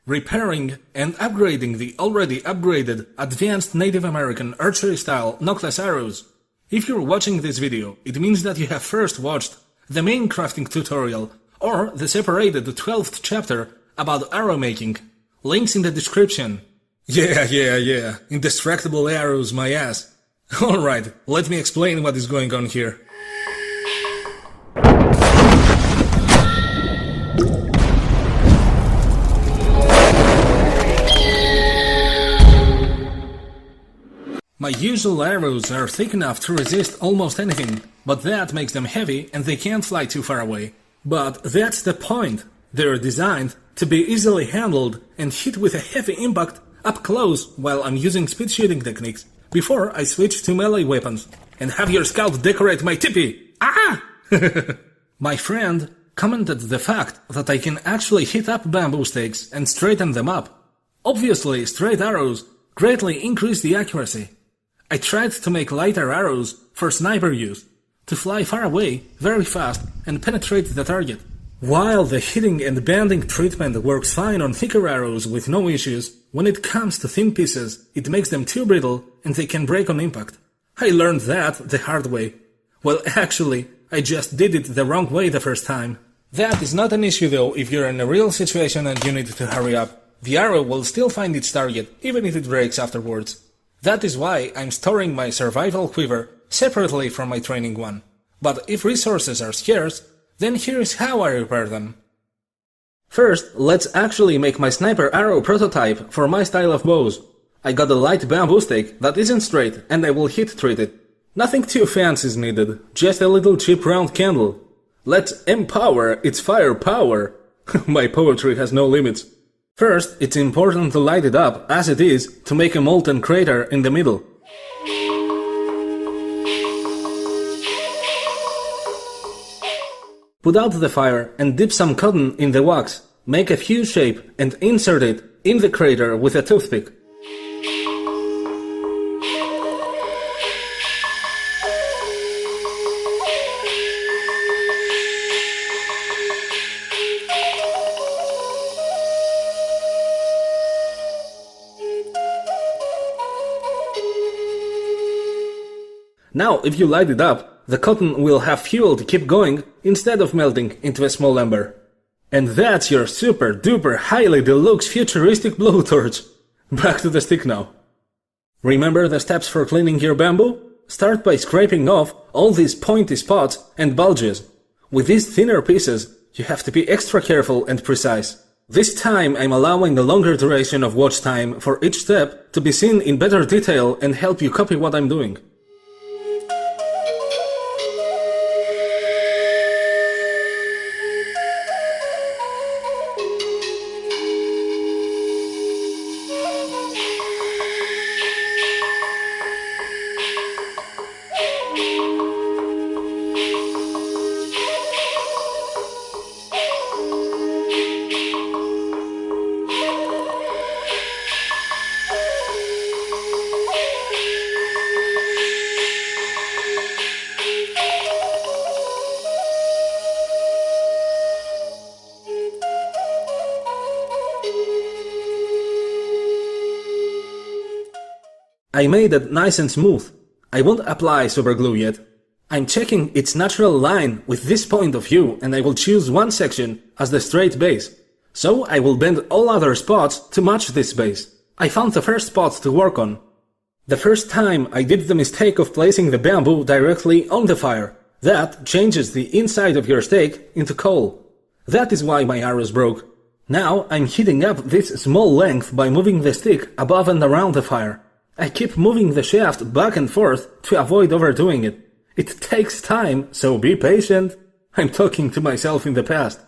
repairing and upgrading the already upgraded advanced Native American archery style nockless arrows. If you're watching this video, it means that you have first watched the main crafting tutorial or the separated 12th chapter about arrow making. Links in the description. Yeah, indestructible arrows, my ass. Alright, let me explain what is going on here. My usual arrows are thick enough to resist almost anything, but that makes them heavy and they can't fly too far away. But that's the point. They're designed to be easily handled and hit with a heavy impact up close while I'm using speed shooting techniques before I switch to melee weapons and have your scout decorate my tipi. Ah! My friend commented the fact that I can actually hit up bamboo stakes and straighten them up. Obviously, straight arrows greatly increase the accuracy. I tried to make lighter arrows for sniper use, to fly far away, very fast, and penetrate the target. While the hitting and bending treatment works fine on thicker arrows with no issues, when it comes to thin pieces, it makes them too brittle and they can break on impact. I learned that the hard way. Well, actually, I just did it the wrong way the first time. That is not an issue though if you're in a real situation and you need to hurry up. The arrow will still find its target, even if it breaks afterwards. That is why I'm storing my survival quiver separately from my training one. But if resources are scarce, then here's how I repair them. First, let's actually make my sniper arrow prototype for my style of bows. I got a light bamboo stake that isn't straight and I will heat treat it. Nothing too fancy is needed, just a little cheap round candle. Let's empower its firepower. My poetry has no limits. First, it's important to light it up as it is to make a molten crater in the middle. Put out the fire and dip some cotton in the wax. Make a fuse shape and insert it in the crater with a toothpick. Now, if you light it up, the cotton will have fuel to keep going instead of melting into a small ember. And that's your super duper highly deluxe futuristic blowtorch. Back to the stick now. Remember the steps for cleaning your bamboo? Start by scraping off all these pointy spots and bulges. With these thinner pieces, you have to be extra careful and precise. This time I'm allowing a longer duration of watch time for each step to be seen in better detail and help you copy what I'm doing. I made it nice and smooth. I won't apply superglue yet. I'm checking its natural line with this point of view and I will choose one section as the straight base. So I will bend all other spots to match this base. I found the first spot to work on. The first time I did the mistake of placing the bamboo directly on the fire. That changes the inside of your stake into coal. That is why my arrows broke. Now I'm heating up this small length by moving the stick above and around the fire. I keep moving the shaft back and forth to avoid overdoing it. It takes time, so be patient. I'm talking to myself in the past.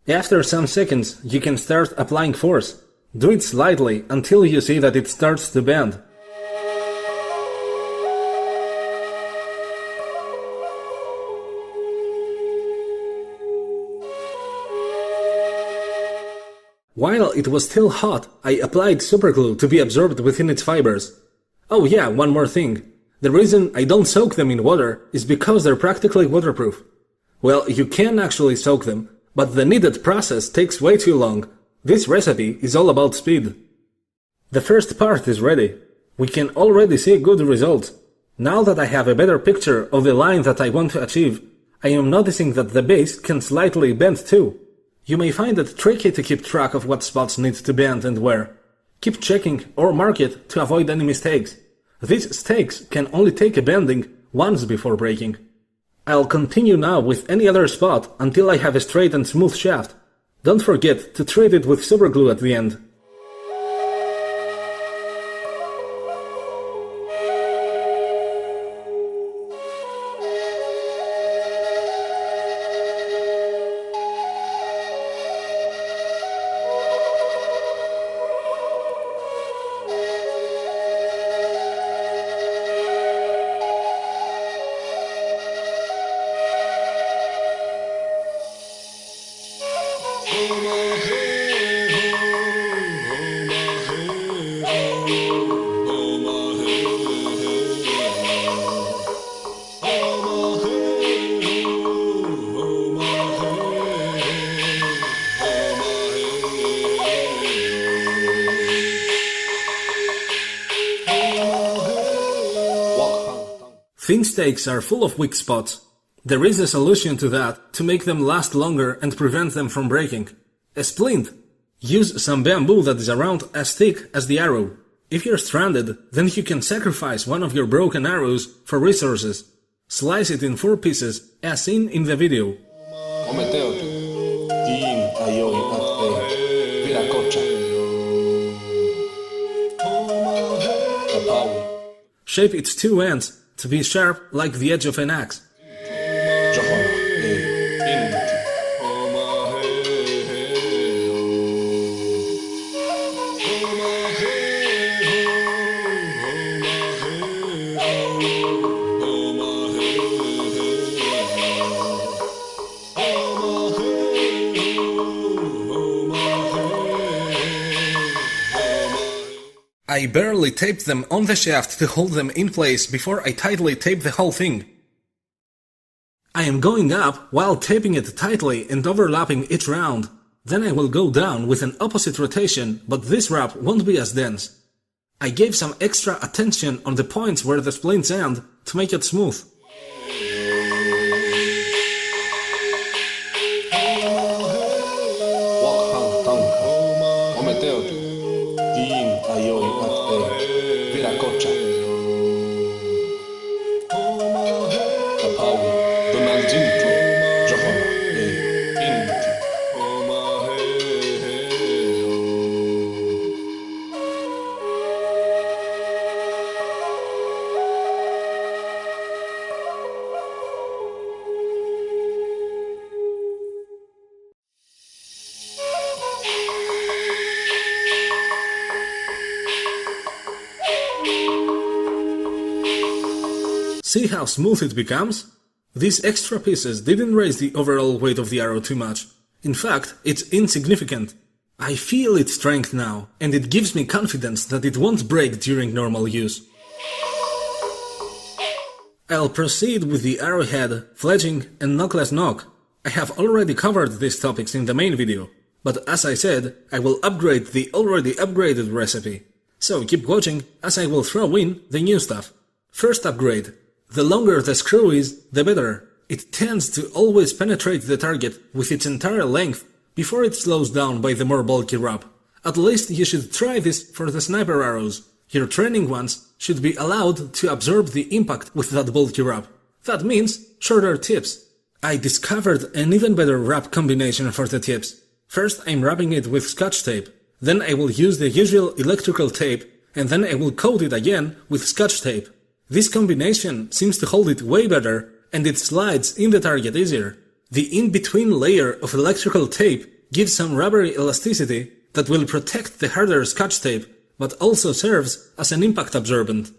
After some seconds, you can start applying force. Do it slightly until you see that it starts to bend. While it was still hot, I applied superglue to be absorbed within its fibers. Oh yeah, one more thing. The reason I don't soak them in water is because they're practically waterproof. Well, you can actually soak them, but the needed process takes way too long. This recipe is all about speed. The first part is ready. We can already see good results. Now that I have a better picture of the line that I want to achieve, I am noticing that the base can slightly bend too. You may find it tricky to keep track of what spots need to bend and where. Keep checking or mark it to avoid any mistakes. These stakes can only take a bending once before breaking. I'll continue now with any other spot until I have a straight and smooth shaft. Don't forget to treat it with superglue at the end. Thin stakes are full of weak spots. There is a solution to that to make them last longer and prevent them from breaking. A splint. Use some bamboo that is around as thick as the arrow. If you're stranded, then you can sacrifice one of your broken arrows for resources. Slice it in 4 pieces, as seen in the video. Shape its 2 ends to be sharp like the edge of an axe. I barely taped them on the shaft to hold them in place before I tightly tape the whole thing. I am going up while taping it tightly and overlapping each round. Then I will go down with an opposite rotation, but this wrap won't be as dense. I gave some extra attention on the points where the splints end to make it smooth. See how smooth it becomes? These extra pieces didn't raise the overall weight of the arrow too much. In fact, it's insignificant. I feel its strength now, and it gives me confidence that it won't break during normal use. I'll proceed with the arrowhead, fletching, and nockless nock. I have already covered these topics in the main video, but as I said, I will upgrade the already upgraded recipe. So keep watching as I will throw in the new stuff. First upgrade. The longer the screw is, the better. It tends to always penetrate the target with its entire length before it slows down by the more bulky wrap. At least you should try this for the sniper arrows. Your training ones should be allowed to absorb the impact with that bulky wrap. That means shorter tips. I discovered an even better wrap combination for the tips. First I'm wrapping it with Scotch tape. Then I will use the usual electrical tape, and then I will coat it again with Scotch tape. This combination seems to hold it way better, and it slides in the target easier. The in-between layer of electrical tape gives some rubbery elasticity that will protect the harder Scotch tape, but also serves as an impact absorbent.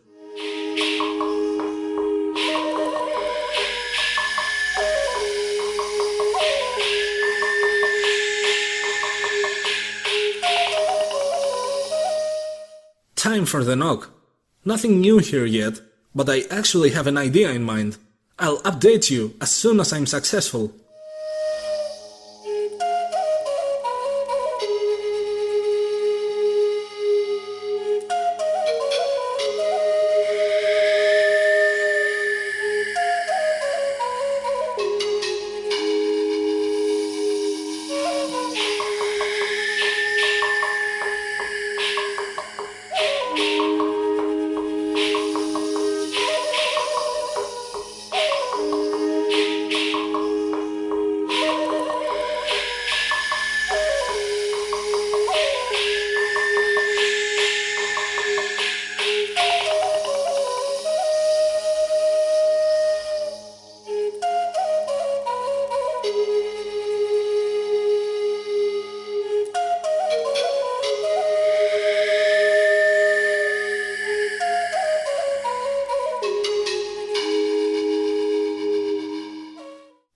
Time for the nock. Nothing new here yet, but I actually have an idea in mind. I'll update you as soon as I'm successful.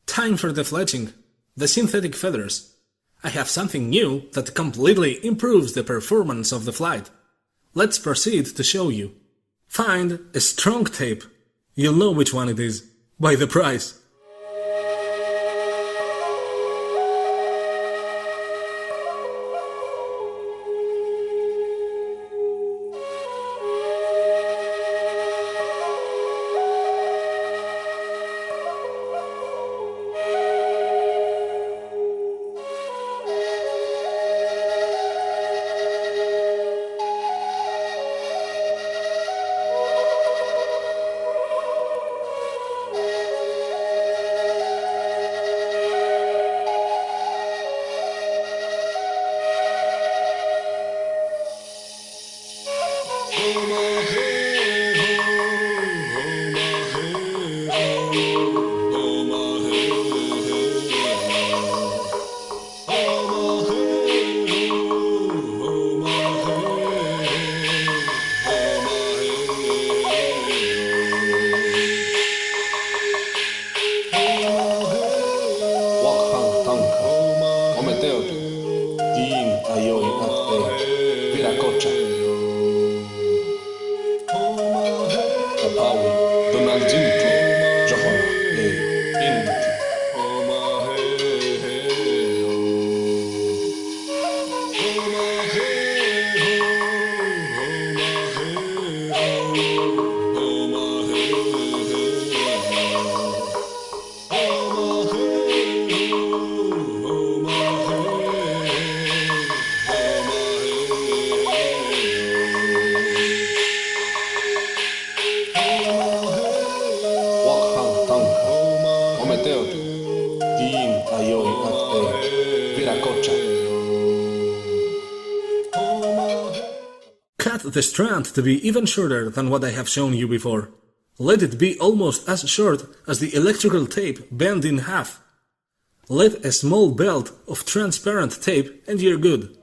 Time for the fletching, the synthetic feathers. I have something new that completely improves the performance of the flight. Let's proceed to show you. Find a strong tape. You'll know which one it is by the price. Cut the strand to be even shorter than what I have shown you before. Let it be almost as short as the electrical tape bent in half. Let a small belt of transparent tape and you're good.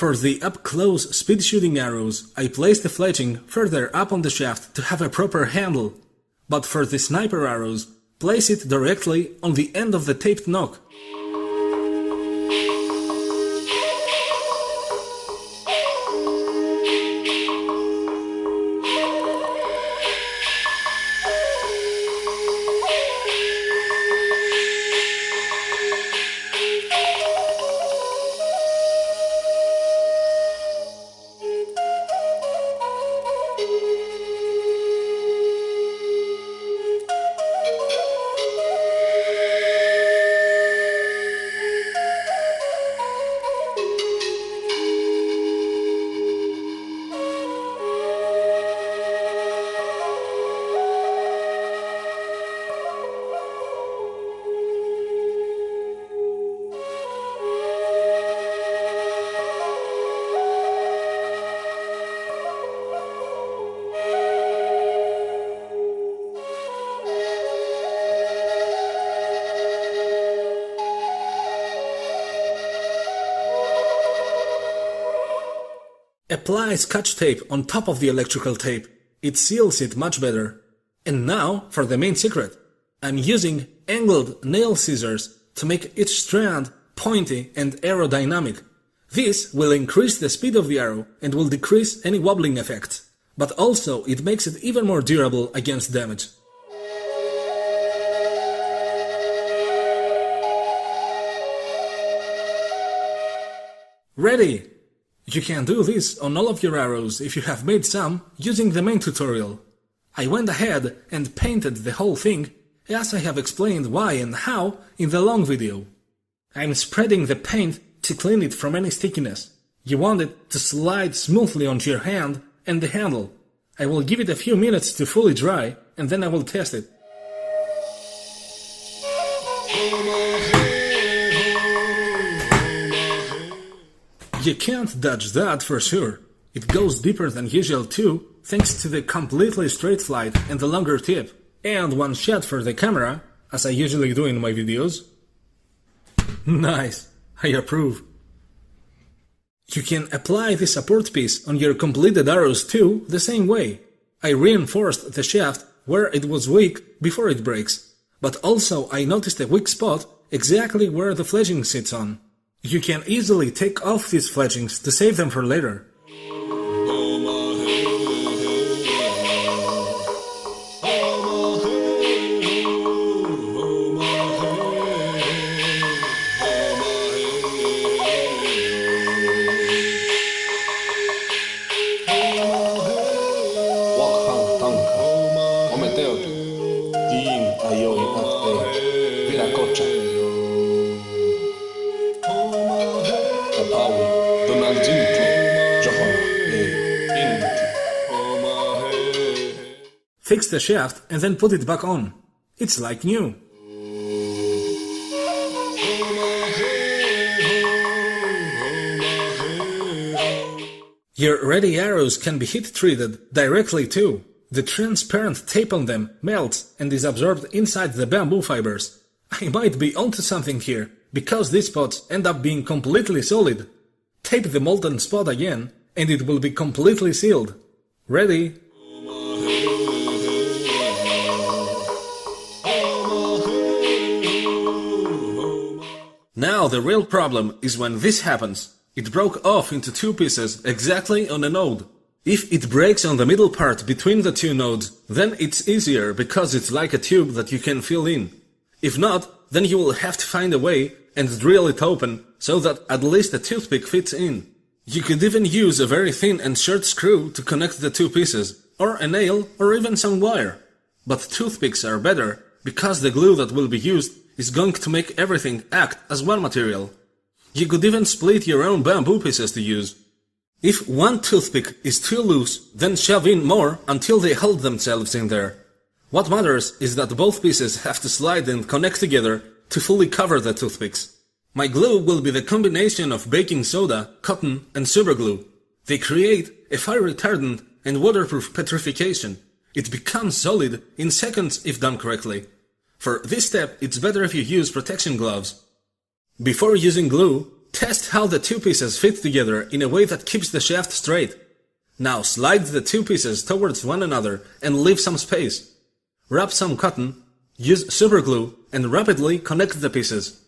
For the up-close speed shooting arrows, I placed the fletching further up on the shaft to have a proper handle, but for the sniper arrows, place it directly on the end of the taped nock. Apply Scotch tape on top of the electrical tape. It seals it much better. And now for the main secret. I'm using angled nail scissors to make each strand pointy and aerodynamic. This will increase the speed of the arrow and will decrease any wobbling effects, but also it makes it even more durable against damage. Ready! You can do this on all of your arrows if you have made some using the main tutorial. I went ahead and painted the whole thing as I have explained why and how in the long video. I'm spreading the paint to clean it from any stickiness. You want it to slide smoothly onto your hand and the handle. I will give it a few minutes to fully dry and then I will test it. You can't dodge that for sure. It goes deeper than usual too, thanks to the completely straight flight and the longer tip. And one shot for the camera, as I usually do in my videos. Nice, I approve. You can apply the support piece on your completed arrows too, the same way. I reinforced the shaft where it was weak before it breaks, but also I noticed a weak spot exactly where the fletching sits on. You can easily take off these fletchings to save them for later. Fix the shaft and then put it back on. It's like new. Your ready arrows can be heat treated directly too. The transparent tape on them melts and is absorbed inside the bamboo fibers. I might be onto something here, because these spots end up being completely solid. Tape the molten spot again and it will be completely sealed. Ready? Now the real problem is when this happens. It broke off into two pieces exactly on a node. If it breaks on the middle part between the two nodes, then it's easier because it's like a tube that you can fill in. If not, then you will have to find a way and drill it open so that at least a toothpick fits in. You could even use a very thin and short screw to connect the two pieces, or a nail, or even some wire. But toothpicks are better because the glue that will be used is going to make everything act as one material. You could even split your own bamboo pieces to use. If one toothpick is too loose, then shove in more until they hold themselves in there. What matters is that both pieces have to slide and connect together to fully cover the toothpicks. My glue will be the combination of baking soda, cotton, and superglue. They create a fire retardant and waterproof petrification. It becomes solid in seconds if done correctly. For this step, it's better if you use protection gloves. Before using glue, test how the two pieces fit together in a way that keeps the shaft straight. Now slide the two pieces towards one another and leave some space. Wrap some cotton, use superglue, and rapidly connect the pieces.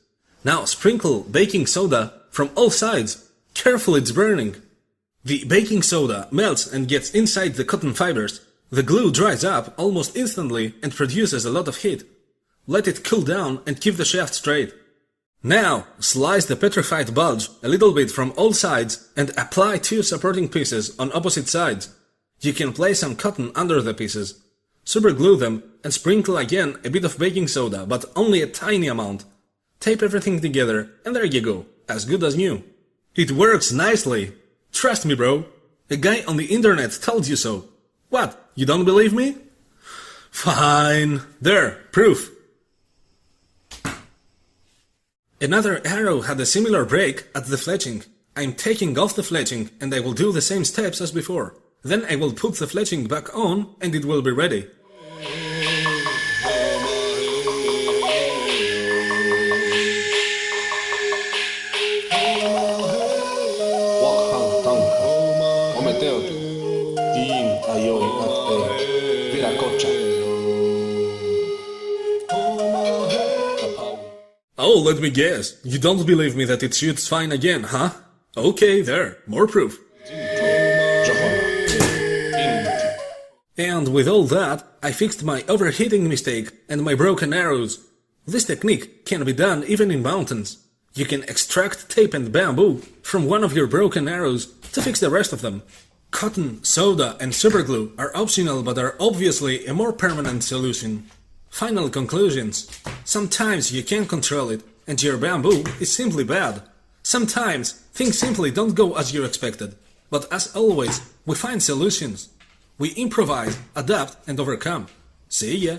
Now sprinkle baking soda from all sides. Careful, it's burning. The baking soda melts and gets inside the cotton fibers. The glue dries up almost instantly and produces a lot of heat. Let it cool down and keep the shaft straight. Now, slice the petrified bulge a little bit from all sides and apply two supporting pieces on opposite sides. You can place some cotton under the pieces. Superglue them and sprinkle again a bit of baking soda, but only a tiny amount. Tape everything together and there you go, as good as new. It works nicely. Trust me, bro. A guy on the internet told you so. What, you don't believe me? Fine. There, proof. Another arrow had a similar break at the fletching. I'm taking off the fletching and I will do the same steps as before. Then I will put the fletching back on and it will be ready. let me guess. You don't believe me that it shoots fine again, huh? Okay, there. More proof. And with all that, I fixed my overheating mistake and my broken arrows. This technique can be done even in mountains. You can extract tape and bamboo from one of your broken arrows to fix the rest of them. Cotton, soda, and superglue are optional but are obviously a more permanent solution. Final conclusions. Sometimes you can't control it, and your bamboo is simply bad. Sometimes things simply don't go as you expected. But as always, we find solutions. We improvise, adapt, and overcome. See ya!